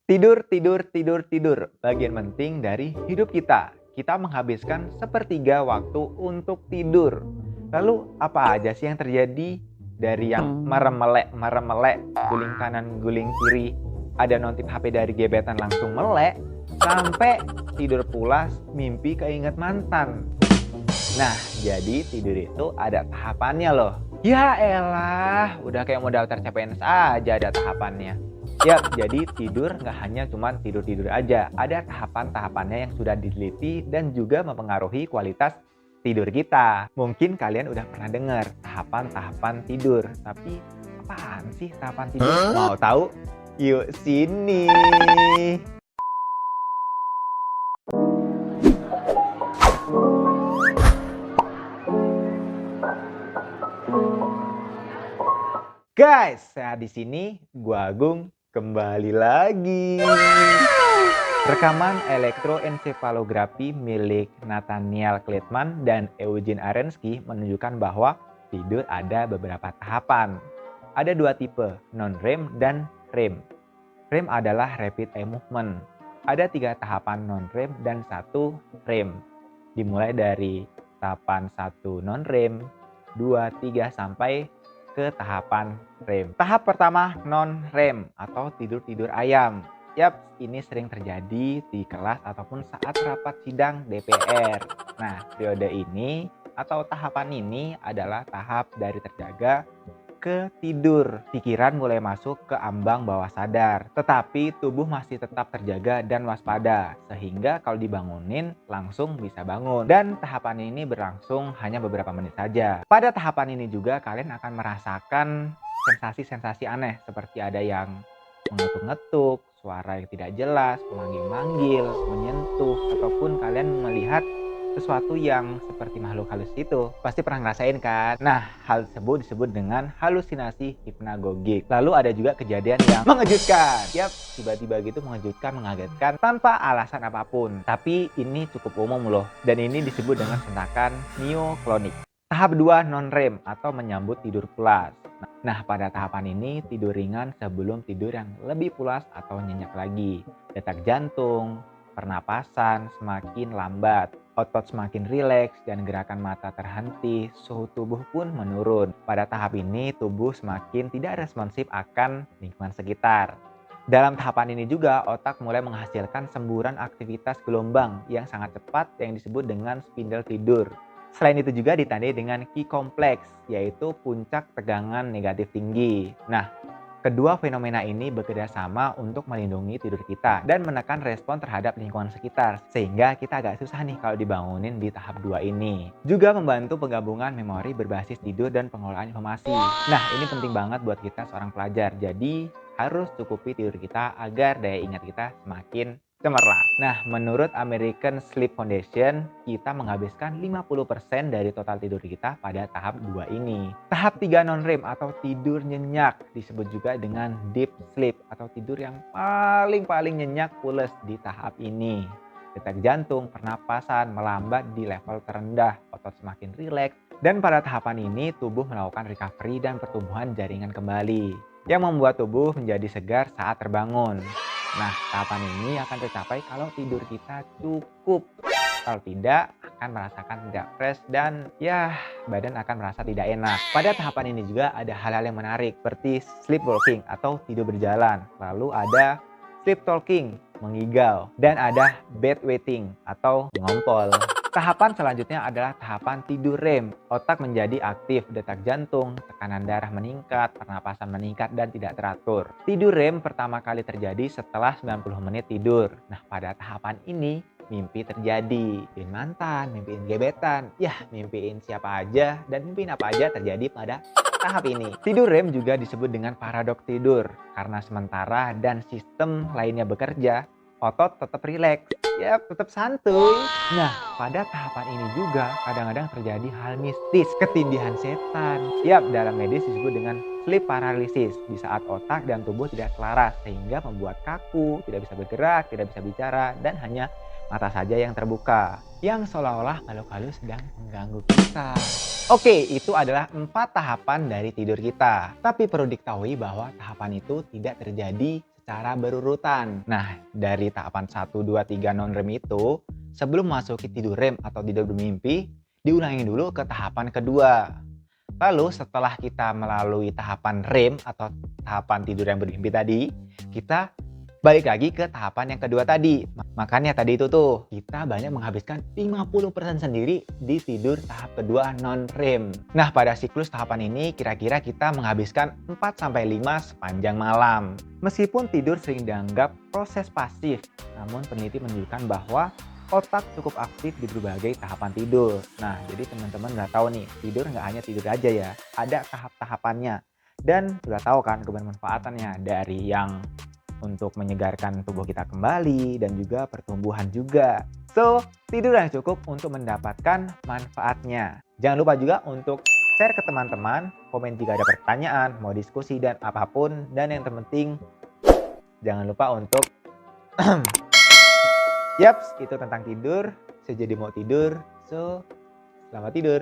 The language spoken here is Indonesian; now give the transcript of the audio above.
Tidur, tidur, tidur, tidur. Bagian penting dari hidup kita. Kita menghabiskan sepertiga waktu untuk tidur. Lalu apa aja sih yang terjadi? Dari yang merem-melek, guling kanan, guling kiri, ada notif HP dari gebetan langsung melek, sampai tidur pulas, mimpi keinget mantan. Nah, jadi tidur itu ada tahapannya loh. Ya elah, udah kayak mau daftar CPNS aja ada tahapannya. Yap, jadi tidur nggak hanya cuma tidur-tidur aja. Ada tahapan-tahapannya yang sudah diteliti dan juga mempengaruhi kualitas tidur kita. Mungkin kalian udah pernah dengar tahapan-tahapan tidur. Tapi apaan sih tahapan tidur? Mau tahu? Yuk sini. Guys, saya di sini gua Agung kembali lagi. Rekaman elektroensefalografi milik Nathaniel Kleitman dan Eugene Arensky menunjukkan bahwa tidur ada beberapa tahapan. Ada dua tipe, non-REM dan REM. REM adalah rapid eye movement. Ada 3 tahapan non-REM dan 1 REM. Dimulai dari tahapan 1 non-REM, 2, 3 sampai ke tahapan REM. Tahap pertama non-REM atau tidur-tidur ayam. Yap, ini sering terjadi di kelas ataupun saat rapat sidang DPR. Nah, periode ini atau tahapan ini adalah tahap dari terjaga ke tidur. Pikiran mulai masuk ke ambang bawah sadar, tetapi tubuh masih tetap terjaga dan waspada, sehingga kalau dibangunin langsung bisa bangun. Dan tahapan ini berlangsung hanya beberapa menit saja. Pada tahapan ini juga kalian akan merasakan sensasi-sensasi aneh, seperti ada yang mengetuk-ngetuk, suara yang tidak jelas, memanggil-manggil, menyentuh, ataupun kalian melihat sesuatu yang seperti makhluk halus itu. Pasti pernah ngerasain kan? Nah, hal tersebut disebut dengan halusinasi hipnagogik. Lalu ada juga kejadian yang mengejutkan. Yap, tiba-tiba gitu mengejutkan, mengagetkan tanpa alasan apapun. Tapi ini cukup umum loh. Dan ini disebut dengan sentakan mioklonik. Tahap 2 non-REM atau menyambut tidur pulas. Nah, pada tahapan ini tidur ringan sebelum tidur yang lebih pulas atau nyenyak lagi. Detak jantung, pernapasan semakin lambat, otot semakin rileks dan gerakan mata terhenti, suhu tubuh pun menurun. Pada tahap ini tubuh semakin tidak responsif akan lingkungan sekitar. Dalam tahapan ini juga otak mulai menghasilkan semburan aktivitas gelombang yang sangat cepat yang disebut dengan spindle tidur. Selain itu juga ditandai dengan Q kompleks, yaitu puncak tegangan negatif tinggi. Nah, kedua fenomena ini bekerja sama untuk melindungi tidur kita dan menekan respon terhadap lingkungan sekitar, sehingga kita agak susah nih kalau dibangunin di tahap 2 ini. Juga membantu penggabungan memori berbasis tidur dan pengelolaan informasi. Nah, ini penting banget buat kita seorang pelajar, jadi harus cukupi tidur kita agar daya ingat kita semakin cemerlang. Nah, menurut American Sleep Foundation, kita menghabiskan 50% dari total tidur kita pada tahap 2 ini. Tahap 3 non-REM atau tidur nyenyak disebut juga dengan deep sleep atau tidur yang paling nyenyak pules di tahap ini. Detak jantung, pernapasan melambat di level terendah, otot semakin rileks, dan pada tahapan ini tubuh melakukan recovery dan pertumbuhan jaringan kembali yang membuat tubuh menjadi segar saat terbangun. Nah, tahapan ini akan tercapai kalau tidur kita cukup. Kalau tidak, akan merasakan tidak fresh dan ya badan akan merasa tidak enak. Pada tahapan ini juga ada hal-hal yang menarik seperti sleepwalking atau tidur berjalan. Lalu ada sleep talking, mengigau, dan ada bedwetting atau ngompol. Tahapan selanjutnya adalah tahapan tidur REM. Otak menjadi aktif, detak jantung, tekanan darah meningkat, pernapasan meningkat, dan tidak teratur. Tidur REM pertama kali terjadi setelah 90 menit tidur. Nah, pada tahapan ini, mimpi terjadi. Mimpiin mantan, mimpiin gebetan, ya mimpiin siapa aja, dan mimpiin apa aja terjadi pada tahap ini. Tidur REM juga disebut dengan paradoks tidur. Karena sementara dan sistem lainnya bekerja, otot tetap rileks. Ya, tetap santuy. Nah, pada tahapan ini juga kadang-kadang terjadi hal mistis, ketindihan setan. Yap, dalam medis disebut dengan sleep paralysis, di saat otak dan tubuh tidak selaras sehingga membuat kaku, tidak bisa bergerak, tidak bisa bicara, dan hanya mata saja yang terbuka, yang seolah-olah makhluk halus sedang mengganggu kita. Oke, itu adalah 4 tahapan dari tidur kita. Tapi perlu diketahui bahwa tahapan itu tidak terjadi secara berurutan. Nah, dari tahapan 1, 2, 3 non-REM itu, sebelum masuki tidur REM atau tidur bermimpi, diulangi dulu ke tahapan kedua. Lalu setelah kita melalui tahapan REM atau tahapan tidur yang bermimpi tadi, kita balik lagi ke tahapan yang kedua tadi. Makanya tadi itu tuh, kita banyak menghabiskan 50% sendiri di tidur tahap kedua non-REM. Nah, pada siklus tahapan ini kira-kira kita menghabiskan 4-5 sepanjang malam. Meskipun tidur sering dianggap proses pasif, namun peneliti menunjukkan bahwa otak cukup aktif di berbagai tahapan tidur. Nah, jadi teman-teman nggak tahu nih, tidur nggak hanya tidur aja ya, ada tahap-tahapannya. Dan sudah tahu kan kebermanfaatannya dari yang untuk menyegarkan tubuh kita kembali dan juga pertumbuhan juga. So, tidur yang cukup untuk mendapatkan manfaatnya. Jangan lupa juga untuk share ke teman-teman, komen jika ada pertanyaan, mau diskusi dan apapun. Dan yang terpenting, jangan lupa untuk yaps, itu tentang tidur. Saya jadi mau tidur. So, selamat tidur.